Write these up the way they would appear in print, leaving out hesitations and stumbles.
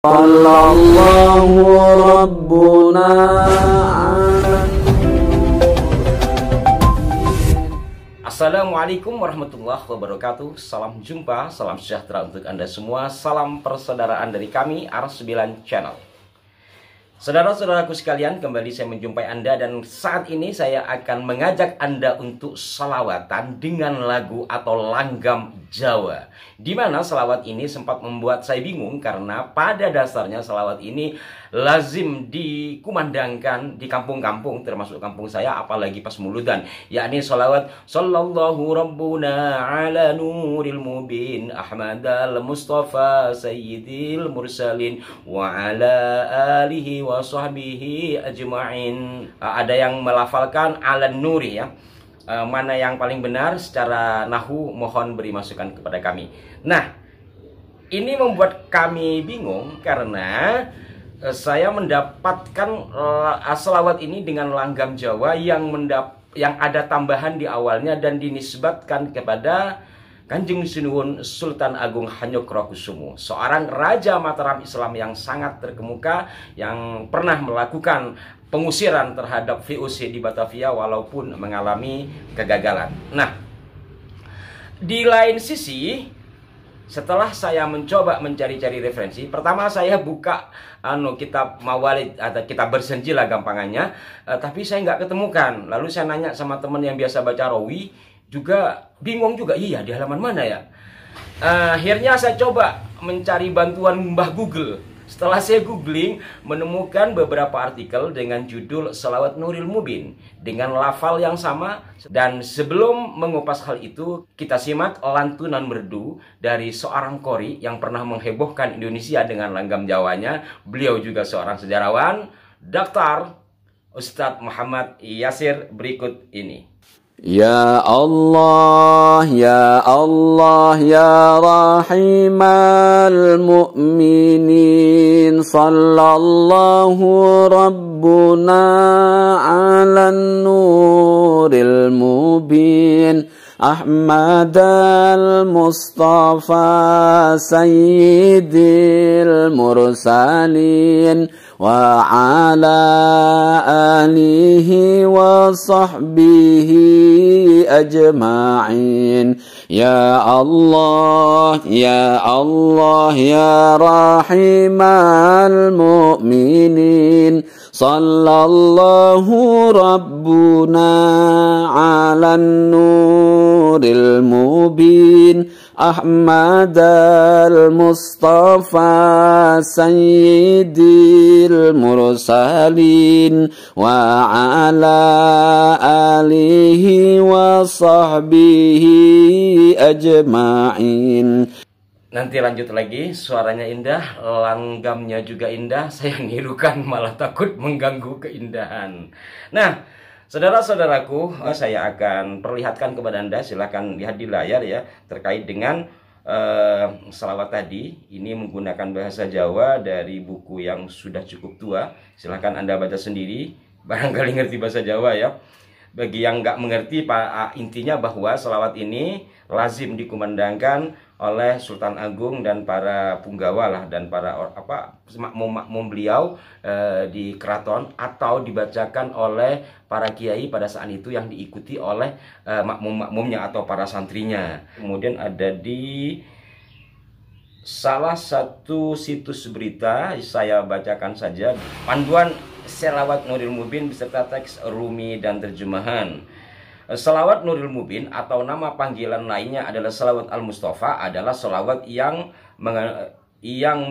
Sallallahu Rabbuna. Assalamualaikum warahmatullahi wabarakatuh. Salam jumpa, salam sejahtera untuk Anda semua. Salam persaudaraan dari kami, Ars9 Channel. Saudara-saudaraku sekalian, kembali saya menjumpai Anda. Dan saat ini saya akan mengajak Anda untuk salawatan dengan lagu atau langgam Jawa. Di mana salawat ini sempat membuat saya bingung, karena pada dasarnya salawat ini lazim dikumandangkan di kampung-kampung, termasuk kampung saya, apalagi pas muludan, yakni salawat Sallallahu Rabbuna ala nuril mubin Ahmadal Mustafa Sayyidil Mursalin wa ala alihi wa sahbihi ajma'in. Ada yang melafalkan ala nuri ya. Mana yang paling benar secara nahu, mohon beri masukan kepada kami. Nah, ini membuat kami bingung karena saya mendapatkan selawat ini dengan langgam Jawa yang ada tambahan di awalnya dan dinisbatkan kepada Kanjeng Sinuwun Sultan Agung Hanyokrokusumo, seorang Raja Mataram Islam yang sangat terkemuka, yang pernah melakukan pengusiran terhadap VOC di Batavia walaupun mengalami kegagalan. Nah, di lain sisi, setelah saya mencoba mencari-cari referensi, pertama saya buka kitab Mawalid atau kitab bersenji lah gampangannya, tapi saya nggak ketemukan. Lalu saya nanya sama teman yang biasa baca rawi, juga bingung juga, iya di halaman mana ya. Akhirnya saya coba mencari bantuan Mbah Google. Setelah saya googling, menemukan beberapa artikel dengan judul Salawat Nuril Mubin dengan lafal yang sama. Dan sebelum mengupas hal itu, kita simak lantunan merdu dari seorang qori yang pernah menghebohkan Indonesia dengan langgam Jawanya. Beliau juga seorang sejarawan, Dr. Ustadz Muhammad Yasir, berikut ini. Ya Allah, ya Allah, ya Rahimal Mu'minin, Sallallahu Rabbuna ala nuril mubin Ahmad al-Mustafa Sayyidil Mursalin wa ala alihi wa sahbihi ajma'in. Ya Allah, ya Allah, ya Rahimal Mu'minin, Sallallahu Rabbuna ala nuril mubin Ahmad al-Mustafa Sayyidil Mursalin wa ala alihi wa sahbihi ajma'in. Nanti lanjut lagi, suaranya indah, langgamnya juga indah. Saya ngirukan malah takut mengganggu keindahan. Nah, saudara-saudaraku, saya akan perlihatkan kepada Anda, silahkan lihat di layar ya, terkait dengan salawat tadi. Ini menggunakan bahasa Jawa dari buku yang sudah cukup tua. Silahkan Anda baca sendiri, barangkali ngerti bahasa Jawa ya. Bagi yang nggak mengerti, intinya bahwa salawat ini lazim dikumandangkan oleh Sultan Agung dan para punggawa lah, dan para makmum beliau di keraton, atau dibacakan oleh para kiai pada saat itu yang diikuti oleh makmum-makmumnya atau para santrinya. Kemudian ada di salah satu situs berita, saya bacakan saja, panduan Selawat Nuril Mubin beserta teks rumi dan terjemahan. Salawat Nuril Mubin atau nama panggilan lainnya adalah Salawat Al-Mustafa, adalah salawat yang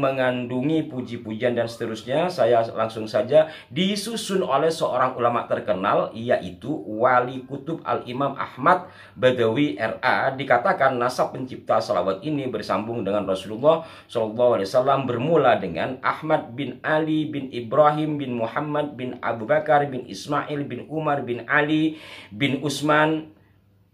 mengandungi puji-pujian dan seterusnya. Saya langsung saja, disusun oleh seorang ulama terkenal, yaitu Wali Kutub Al-Imam Ahmad Badawi RA. Dikatakan nasab pencipta salawat ini bersambung dengan Rasulullah SAW, bermula dengan Ahmad bin Ali bin Ibrahim bin Muhammad bin Abu Bakar bin Ismail bin Umar bin Ali bin Utsman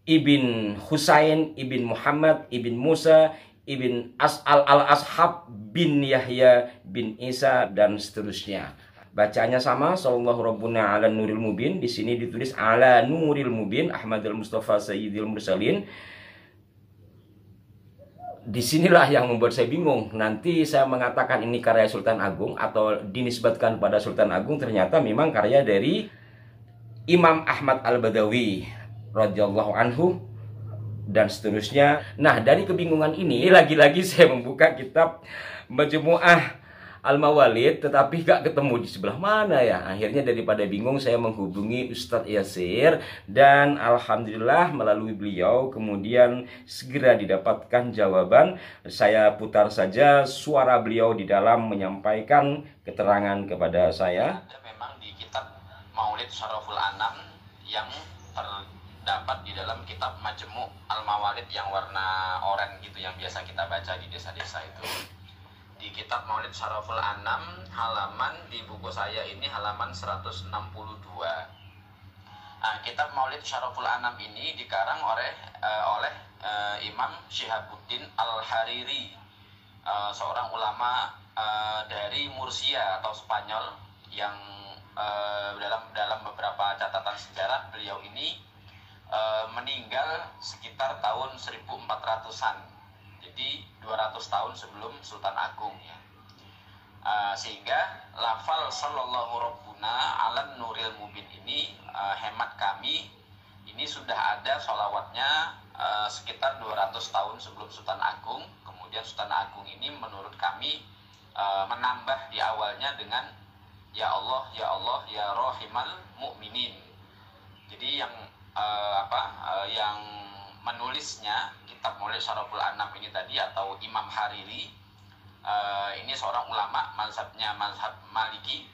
ibn Husain ibn Muhammad ibn Musa ibn al-Ashab bin Yahya bin Isa dan seterusnya. Bacaannya sama, Sallallahu Rabbuna ala nuril mubin. Di sini ditulis ala nuril mubin Ahmadul Mustafa Sayyidil Mursalin. disinilah yang membuat saya bingung. Nanti saya mengatakan ini karya Sultan Agung atau dinisbatkan pada Sultan Agung, ternyata memang karya dari Imam Ahmad Al-Badawi radhiyallahu anhu dan seterusnya. Nah, dari kebingungan ini lagi-lagi saya membuka kitab Majmu'ah Al-Mawalid, tetapi gak ketemu di sebelah mana ya. Akhirnya daripada bingung, saya menghubungi Ustadz Yasir, dan alhamdulillah melalui beliau kemudian segera didapatkan jawaban. Saya putar saja suara beliau di dalam menyampaikan keterangan kepada saya. Memang di kitab Maulid Syaraful Anam yang terdapat di dalam kitab Majmu' Al-Mawalid yang warna oranye gitu, yang biasa kita baca di desa-desa itu. Di kitab Maulid Syaraful Anam, halaman di buku saya ini halaman 162. Nah, kitab Maulid Syaraful Anam ini dikarang oleh Imam Syihabuddin Al-Hariri, seorang ulama dari Murcia atau Spanyol, yang dalam beberapa catatan sejarah beliau ini meninggal sekitar tahun 1400-an. Jadi 200 tahun sebelum Sultan Agung ya. Sehingga lafal sallallahu rabbuna ala nuril mubin ini, hemat kami, ini sudah ada sholawatnya sekitar 200 tahun sebelum Sultan Agung. Kemudian Sultan Agung ini menurut kami menambah di awalnya dengan ya Allah ya Rahimal Mu'minin. Jadi yang yang menulisnya kitab Maulid Syaraful Anam ini tadi, atau Imam Hariri, ini seorang ulama mazhab Maliki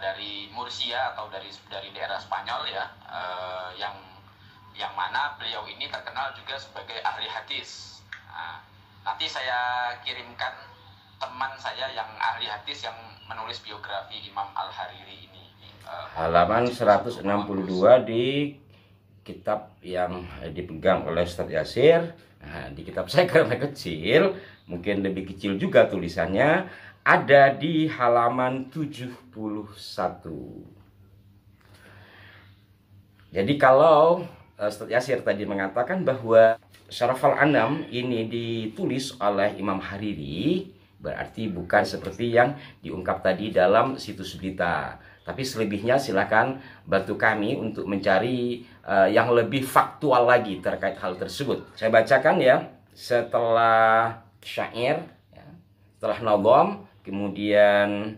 dari Murcia atau dari daerah Spanyol ya, yang mana beliau ini terkenal juga sebagai ahli hadis. Nah, nanti saya kirimkan teman saya yang ahli hadis yang menulis biografi Imam Al-Hariri ini. Halaman 162 di kitab yang dipegang oleh Ustadz Yasir. Nah, di kitab saya karena kecil, mungkin lebih kecil juga tulisannya, ada di halaman 71. Jadi kalau Ustadz Yasir tadi mengatakan bahwa Syaraful Anam ini ditulis oleh Imam Hariri, berarti bukan seperti yang diungkap tadi dalam situs berita. Tapi selebihnya silakan bantu kami untuk mencari yang lebih faktual lagi terkait hal tersebut. Saya bacakan ya, setelah syair, ya, setelah nadham, kemudian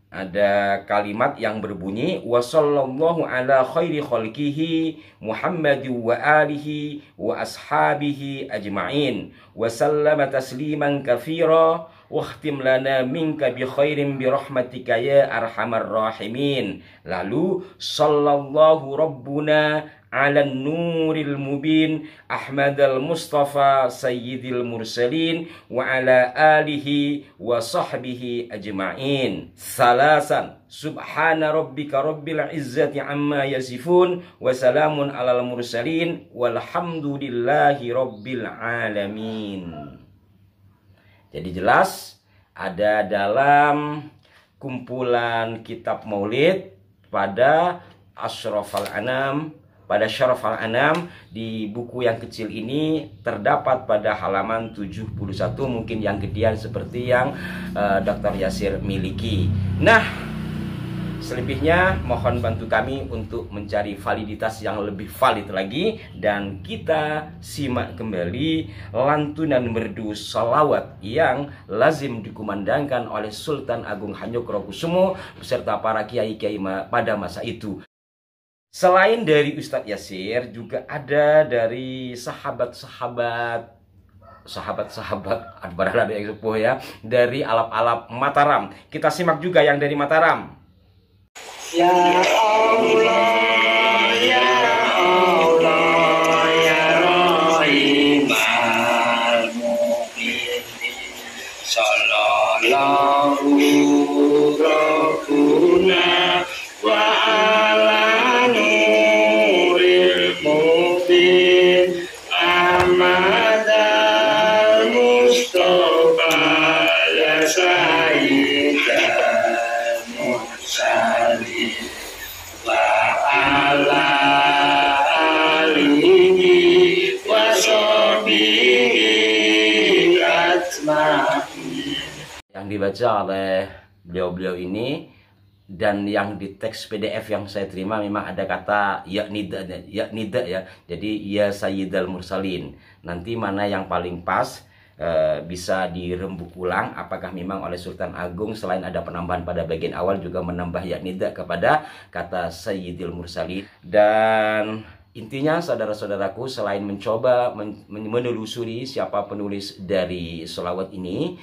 ada kalimat yang berbunyi wa sallallahu ala khairi khalqihi Muhammad wa alihi wa ashabihi ajma'in wa sallama tasliman katsira wahtim lana minka bi khairin bi rahmatika ya arhamar rahimin. Lalu sallallahu rabbuna ala nuril mubin Ahmadal Mustafa sayyidil mursalin wa ala alihi wa sahbihi ajma'in. Salasan subhana rabbika rabbil izzati amma yasifun wa salamun alal mursalin walhamdulillahi rabbil alamin. Jadi jelas ada dalam kumpulan kitab Maulid pada Asyraful Anam, pada Syaraful Anam, di buku yang kecil ini terdapat pada halaman 71, mungkin yang gedean seperti yang Dr. Yasir miliki. Nah, selebihnya mohon bantu kami untuk mencari validitas yang lebih valid lagi, dan kita simak kembali lantunan merdu salawat yang lazim dikumandangkan oleh Sultan Agung Hanyokrokusumo beserta para kiai-kiai pada masa itu. Selain dari Ustadz Yasir, juga ada dari sahabat-sahabat barang yang sepuh ya, dari alap-alap Mataram. Kita simak juga yang dari Mataram. Ya Allah, ya Allah, ya Rahimal Mu'minin, sallallahu rabbuna wa ala nuril mubin Ahmadal Mustafa ya sayyidan mursalin wa ala alihi wa sahbihi dibaca oleh beliau-beliau ini, dan yang di teks PDF yang saya terima memang ada kata ya nida ya. Jadi ya sayyidal mursalin. Nanti mana yang paling pas bisa dirembuk ulang, apakah memang oleh Sultan Agung selain ada penambahan pada bagian awal juga menambah ya nida kepada kata sayyidil mursalin. Dan intinya saudara-saudaraku, selain mencoba menelusuri siapa penulis dari sholawat ini,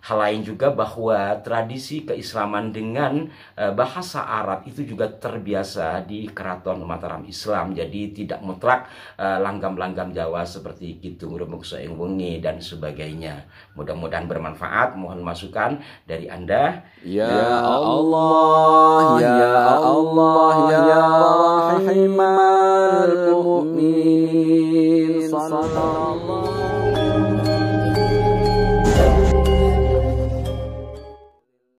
hal lain juga bahwa tradisi keislaman dengan bahasa Arab itu juga terbiasa di Keraton Mataram Islam. Jadi tidak mutlak langgam-langgam Jawa seperti Kidung Rembug Soeng Wengi dan sebagainya. Mudah-mudahan bermanfaat. Mohon masukan dari Anda. Ya Allah, ya Allah, ya Rahimal Mu'min.